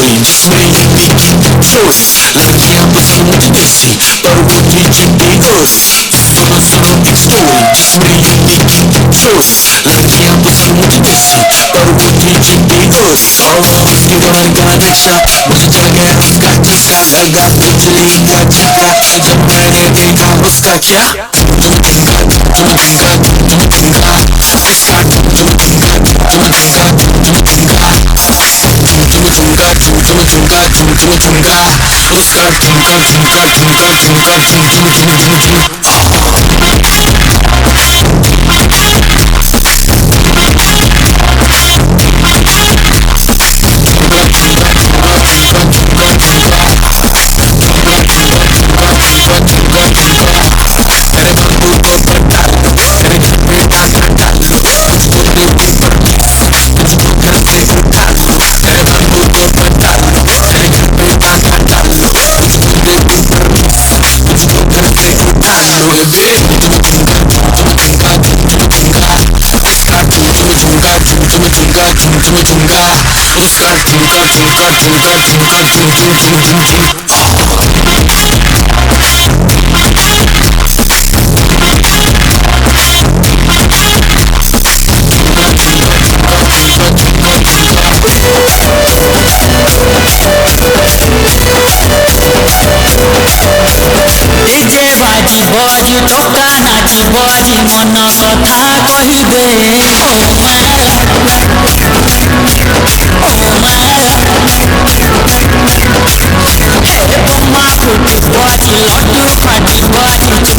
story जिसमें unique जोश लड़कियां पसंद देसी पर वो थी चिट्टी उस सुनो सुनो एक स्टोरी जिसमें यूनिक जोश लड़कियां पसंद देसी पर वो थी चिट्टी उस और उसके बाहर का नक्शा मुझे चढ़ गया उसका चस्का लगा बिजली का झटका जब मैंने देखा उसका क्या तुम ठुमका तुम ठुमका तुम ठुमका उसका तुम ठुमका तुम ठुमका तुम ठुमका ठुमका उसका ठुमका ठुमका ठुमका ठुमका ठुम ठुम ठुम ठुम ठुम उसका ठुमका ठुमका ठुमका ठुमका ठुम ठुम ठुम ठुम ठुम डीजे बाजी बजी टोका नाची बजी मन कथा कहिबे ओ माला ओ माला हे बम्मा फुटी बजी लड्डू फाटी बजी